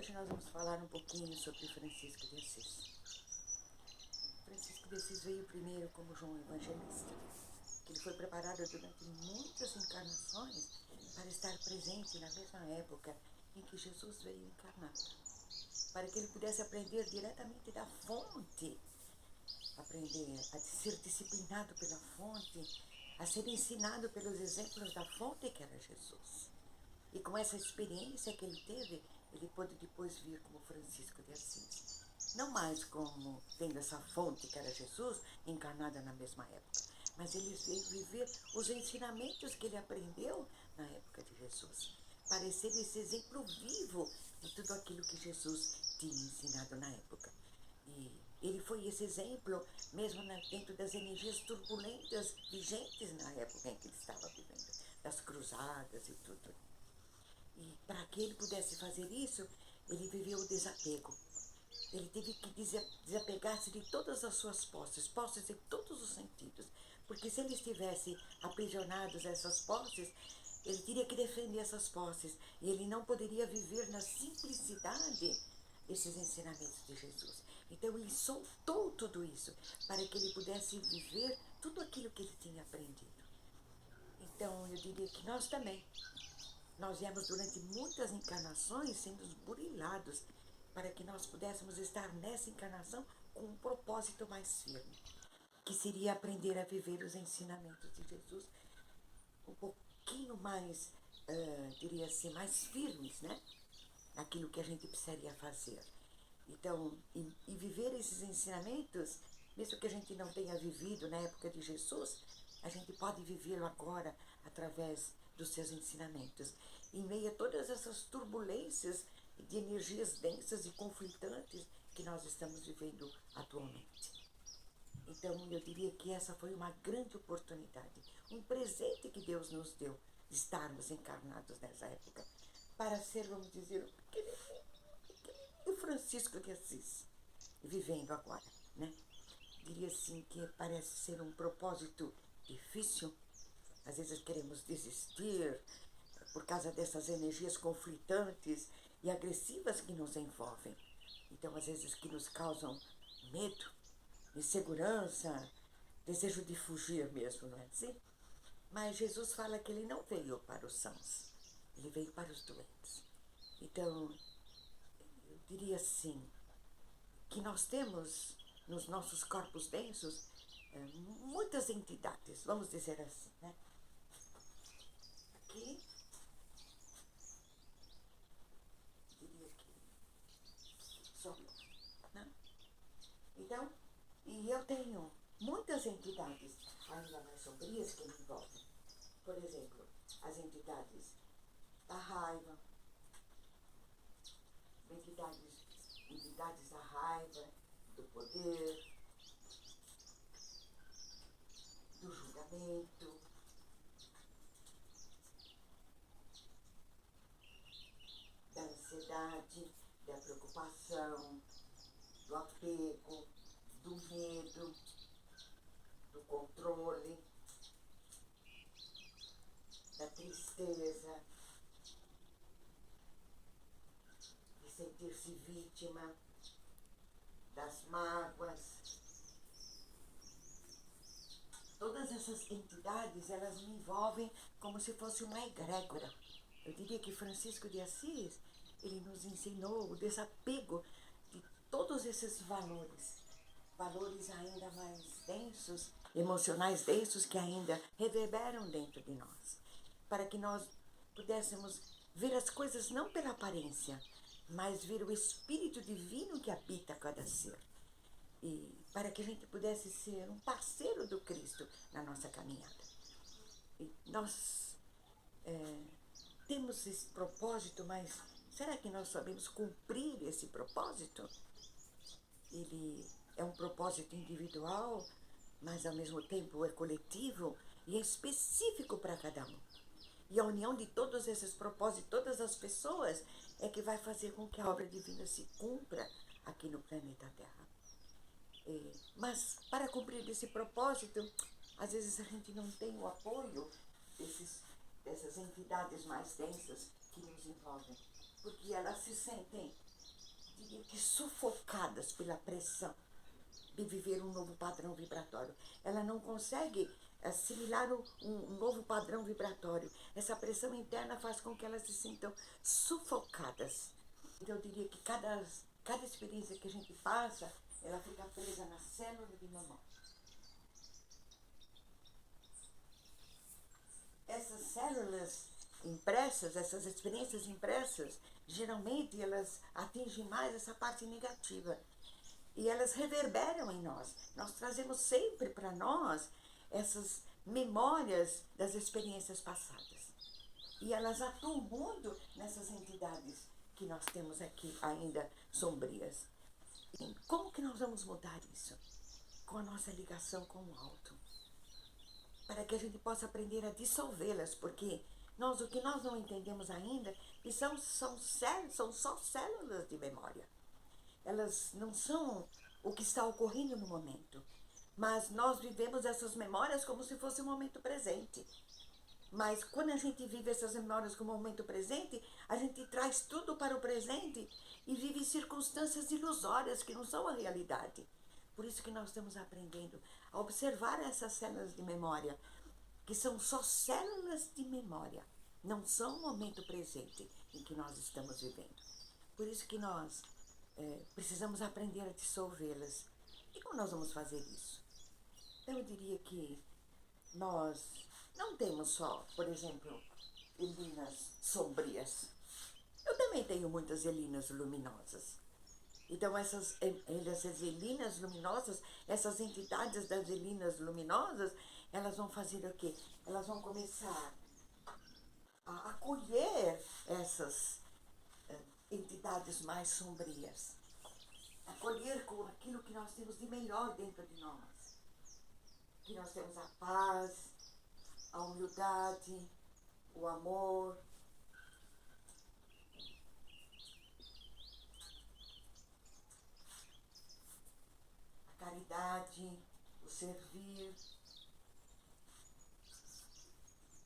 Hoje nós vamos falar um pouquinho sobre Francisco de Assis. Francisco de Assis veio primeiro como João Evangelista, que ele foi preparado durante muitas encarnações para estar presente na mesma época em que Jesus veio encarnado, para que ele pudesse aprender diretamente da fonte, aprender a ser disciplinado pela fonte, a ser ensinado pelos exemplos da fonte que era Jesus. E com essa experiência que ele teve, ele pôde depois vir como Francisco de Assis. Não mais como tendo essa fonte que era Jesus, encarnada na mesma época, mas ele veio viver os ensinamentos que ele aprendeu na época de Jesus, para ser esse exemplo vivo de tudo aquilo que Jesus tinha ensinado na época. E ele foi esse exemplo mesmo dentro das energias turbulentas vigentes na época em que ele estava vivendo, das cruzadas e tudo. E para que ele pudesse fazer isso, ele viveu o desapego. Ele teve que desapegar-se de todas as suas posses em todos os sentidos. Porque se ele estivesse aprisionado a essas posses, ele teria que defender essas posses. E ele não poderia viver na simplicidade desses ensinamentos de Jesus. Então ele soltou tudo isso para que ele pudesse viver tudo aquilo que ele tinha aprendido. Então eu diria que nós também. Nós viemos durante muitas encarnações sendo burilados para que nós pudéssemos estar nessa encarnação com um propósito mais firme, que seria aprender a viver os ensinamentos de Jesus um pouquinho mais, diria assim, mais firmes, né? Naquilo que a gente precisaria fazer. Então, e viver esses ensinamentos, mesmo que a gente não tenha vivido na época de Jesus, a gente pode vivê-lo agora através dos seus ensinamentos, em meio a todas essas turbulências de energias densas e conflitantes que nós estamos vivendo atualmente. Então, eu diria que essa foi uma grande oportunidade, um presente que Deus nos deu de estarmos encarnados nessa época, para ser, vamos dizer, o Francisco de Assis, vivendo agora, né? Diria assim que parece ser um propósito difícil. Às vezes queremos desistir por causa dessas energias conflitantes e agressivas que nos envolvem. Então, às vezes, que nos causam medo, insegurança, desejo de fugir mesmo, não é assim? Mas Jesus fala que ele não veio para os sãos, ele veio para os doentes. Então, eu diria assim, que nós temos nos nossos corpos densos muitas entidades, vamos dizer assim, né? Aqui, diria que só, né? Então, e eu tenho muitas entidades ainda mais sombrias que me envolvem. Por exemplo, as entidades da raiva, entidades da raiva, do poder, do julgamento, da ansiedade, da preocupação, do apego, do medo, do controle, da tristeza, de sentir-se vítima, das mágoas. Todas essas entidades, elas me envolvem como se fosse uma egrégora. Eu diria que Francisco de Assis, ele nos ensinou o desapego de todos esses valores. Valores ainda mais densos, emocionais densos, que ainda reverberam dentro de nós. Para que nós pudéssemos ver as coisas não pela aparência, mas ver o Espírito Divino que habita cada ser. E para que a gente pudesse ser um parceiro do Cristo na nossa caminhada. E nós temos esse propósito, mas será que nós sabemos cumprir esse propósito? Ele é um propósito individual, mas ao mesmo tempo é coletivo e é específico para cada um. E a união de todos esses propósitos, todas as pessoas, é que vai fazer com que a obra divina se cumpra aqui no planeta Terra. Mas para cumprir esse propósito, às vezes a gente não tem o apoio dessas entidades mais densas que nos envolvem, porque elas se sentem diria que sufocadas pela pressão de viver um novo padrão vibratório. Ela não consegue assimilar um novo padrão vibratório. Essa pressão interna faz com que elas se sintam sufocadas. Então eu diria que cada experiência que a gente passa, ela fica presa na célula de memória. Essas células impressas, essas experiências impressas, geralmente elas atingem mais essa parte negativa. E elas reverberam em nós. Nós trazemos sempre para nós essas memórias das experiências passadas. E elas atuam muito nessas entidades que nós temos aqui ainda sombrias. E como que nós vamos mudar isso? Com a nossa ligação com o alto. Para que a gente possa aprender a dissolvê-las, porque o que nós não entendemos ainda são só células de memória. Elas não são o que está ocorrendo no momento, mas nós vivemos essas memórias como se fosse o momento presente. Mas quando a gente vive essas memórias como momento presente, a gente traz tudo para o presente e vive circunstâncias ilusórias que não são a realidade. Por isso que nós estamos aprendendo a observar essas células de memória, que são só células de memória, não são o momento presente em que nós estamos vivendo. Por isso que nós precisamos aprender a dissolvê-las. E como nós vamos fazer isso? Então eu diria que nós não temos só, por exemplo, elinas sombrias. Eu também tenho muitas elinas luminosas. Então essas elinas luminosas, essas entidades das elinas luminosas, elas vão fazer o quê? Elas vão começar a acolher essas entidades mais sombrias. Acolher com aquilo que nós temos de melhor dentro de nós. Que nós temos a paz, a humildade, o amor, a caridade, o servir,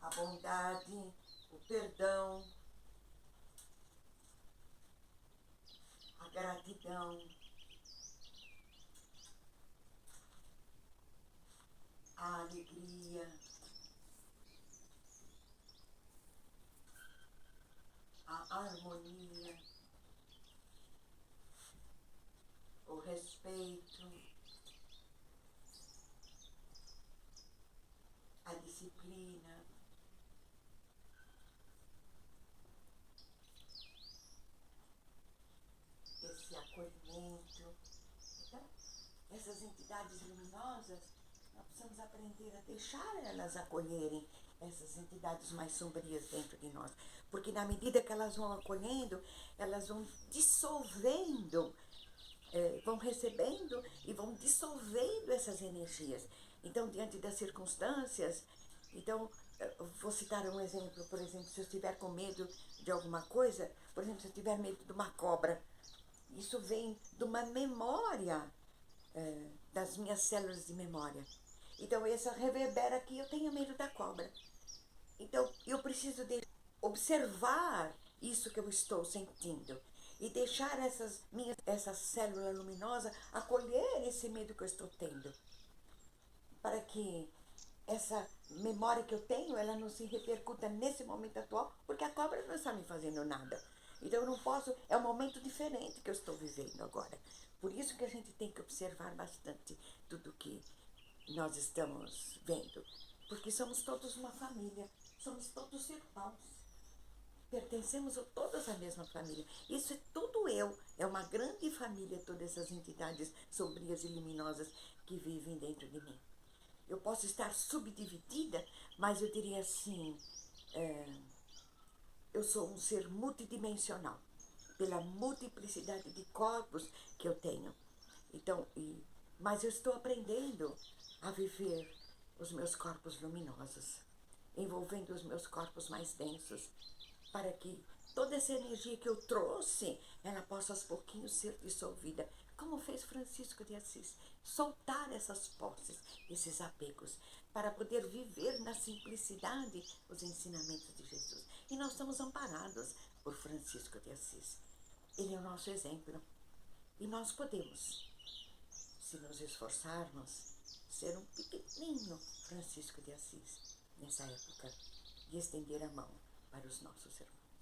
a bondade, o perdão, a gratidão, a alegria, a harmonia, o respeito, a disciplina, esse acolhimento. Então, essas entidades luminosas, nós precisamos aprender a deixar elas acolherem essas entidades mais sombrias dentro de nós. Porque na medida que elas vão acolhendo, elas vão dissolvendo, vão recebendo e vão dissolvendo essas energias. Então, diante das circunstâncias, então, vou citar um exemplo, por exemplo, se eu estiver com medo de alguma coisa, por exemplo, se eu tiver medo de uma cobra, isso vem de uma memória, das minhas células de memória. Então, essa reverbera aqui, eu tenho medo da cobra. Então, eu preciso observar isso que eu estou sentindo e deixar essa célula luminosa acolher esse medo que eu estou tendo, para que essa memória que eu tenho, ela não se repercuta nesse momento atual, porque a cobra não está me fazendo nada. Então eu não posso, é um momento diferente que eu estou vivendo agora. Por isso que a gente tem que observar bastante tudo que nós estamos vendo, porque somos todos uma família, somos todos irmãos, pertencemos a todos à mesma família. Isso é tudo eu, é uma grande família, todas essas entidades sombrias e luminosas que vivem dentro de mim. Eu posso estar subdividida, mas eu diria assim, eu sou um ser multidimensional, pela multiplicidade de corpos que eu tenho. Então, mas eu estou aprendendo a viver os meus corpos luminosos, envolvendo os meus corpos mais densos, para que toda essa energia que eu trouxe, ela possa aos pouquinhos ser dissolvida, como fez Francisco de Assis, soltar essas posses, esses apegos, para poder viver na simplicidade os ensinamentos de Jesus. E nós estamos amparados por Francisco de Assis. Ele é o nosso exemplo. E nós podemos, se nos esforçarmos, ser um pequenininho Francisco de Assis nessa época e estender a mão para os nossos irmãos.